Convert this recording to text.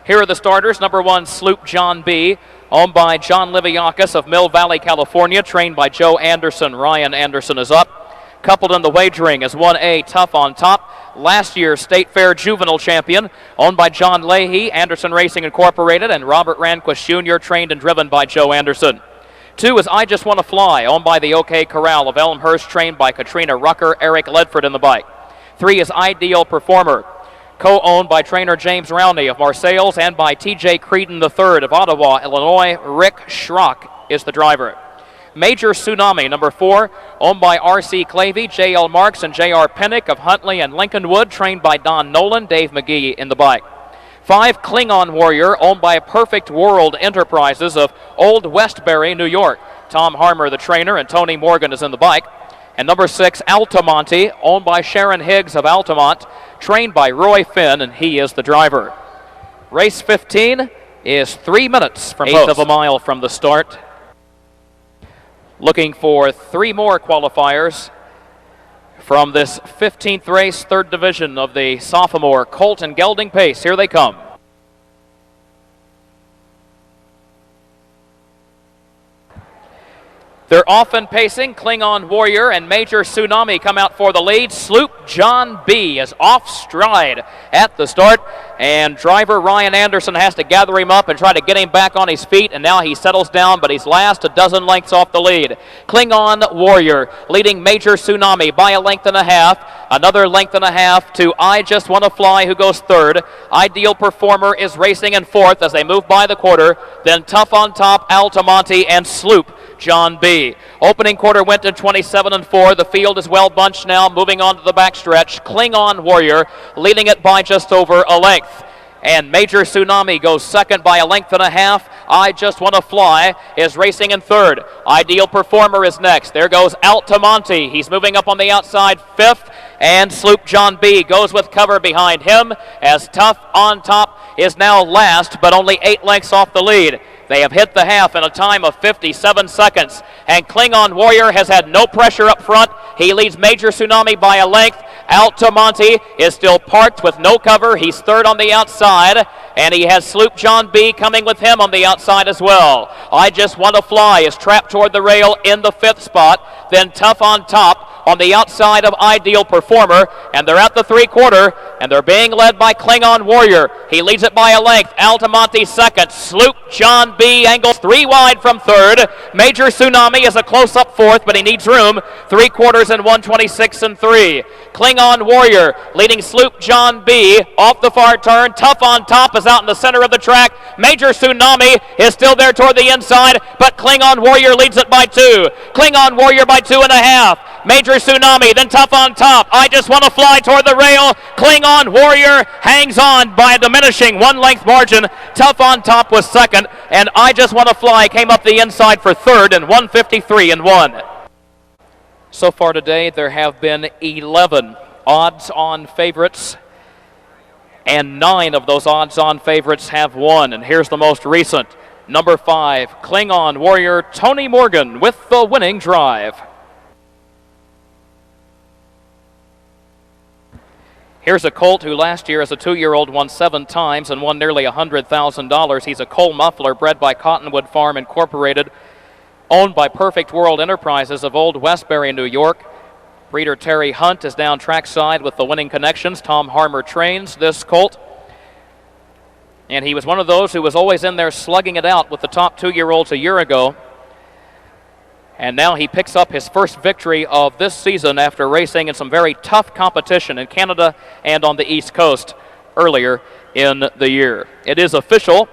Here are the starters. Number 1, Sloop John B., owned by John Liviakis of Mill Valley, California, trained by Joe Anderson. Ryan Anderson is up. Coupled in the wagering is 1A, Tough on Top, last year's State Fair Juvenile Champion, owned by John Leahy, Anderson Racing Incorporated, and Robert Ranquist Jr., trained and driven by Joe Anderson. 2 is I Just Want to Fly, owned by the OK Corral of Elmhurst, trained by Katrina Rucker, Eric Ledford in the bike. 3 is Ideal Performer, co-owned by trainer James Rowney of Marseilles and by T.J. Creedon III of Ottawa, Illinois. Rick Schrock is the driver. Major Tsunami, number 4, owned by R.C. Clavey, J.L. Marks, and J.R. Pennick of Huntley and Lincolnwood, trained by Don Nolan, Dave McGee in the bike. 5, Klingon Warrior, owned by Perfect World Enterprises of Old Westbury, New York. Tom Harmer, the trainer, and Tony Morgan is in the bike. And number 6, Altamonte, owned by Sharon Higgs of Altamont, trained by Roy Finn, and he is the driver. Race 15 is 3 minutes from eighth of a mile from the start. Looking for 3 more qualifiers from this 15th race, 3rd division of the sophomore Colt and Gelding Pace. Here they come. They're off and pacing. Klingon Warrior and Major Tsunami come out for the lead. Sloop John B. is off stride at the start, and driver Ryan Anderson has to gather him up and try to get him back on his feet, and now he settles down, but he's last, a dozen lengths off the lead. Klingon Warrior leading Major Tsunami by a length and a half. Another length and a half to I Just Want to Fly, who goes 3rd. Ideal Performer is racing in 4th as they move by the quarter. Then Tough on Top, Altamonte, and Sloop John B. Opening quarter went to 27-4. The field is well bunched now, moving on to the backstretch. Klingon Warrior leading it by just over a length. And Major Tsunami goes 2nd by a length and a half. I Just Want to Fly is racing in 3rd. Ideal Performer is next. There goes Altamonte. He's moving up on the outside, 5th. And Sloop John B. goes with cover behind him as Tough on Top is now last, but only 8 lengths off the lead. They have hit the half in a time of 57 seconds. And Klingon Warrior has had no pressure up front. He leads Major Tsunami by a length. Altamonte is still parked with no cover. He's 3rd on the outside. And he has Sloop John B. coming with him on the outside as well. I Just Want to Fly is trapped toward the rail in the 5th spot. Then Tough on Top on the outside of Ideal Performer, and they're at the 3/4, and they're being led by Klingon Warrior. He leads it by a length. Altamonte 2nd. Sloop John B. angles 3 wide from 3rd. Major Tsunami is a close-up 4th, but he needs room. 3/4 and 1:26.3. Klingon Warrior leading Sloop John B. off the far turn. Tough on Top is out in the center of the track. Major Tsunami is still there toward the inside, but Klingon Warrior leads it by 2. Klingon Warrior by 2.5. Major Tsunami, then Tough on Top. I Just Want to Fly toward the rail. Klingon Warrior hangs on by a diminishing 1-length margin. Tough on Top was 2nd, and I Just Want to Fly came up the inside for 3rd in 1:53.1. So far today, there have been 11 odds-on favorites, and 9 of those odds-on favorites have won. And here's the most recent. Number 5, Klingon Warrior, Tony Morgan with the winning drive. Here's a colt who last year as a 2-year-old won 7 times and won nearly $100,000. He's a Cole Muffler bred by Cottonwood Farm Incorporated, owned by Perfect World Enterprises of Old Westbury, New York. Breeder Terry Hunt is down trackside with the winning connections. Tom Harmer trains this colt. And he was one of those who was always in there slugging it out with the top 2-year-olds a year ago. And now he picks up his first victory of this season after racing in some very tough competition in Canada and on the East Coast earlier in the year. It is official.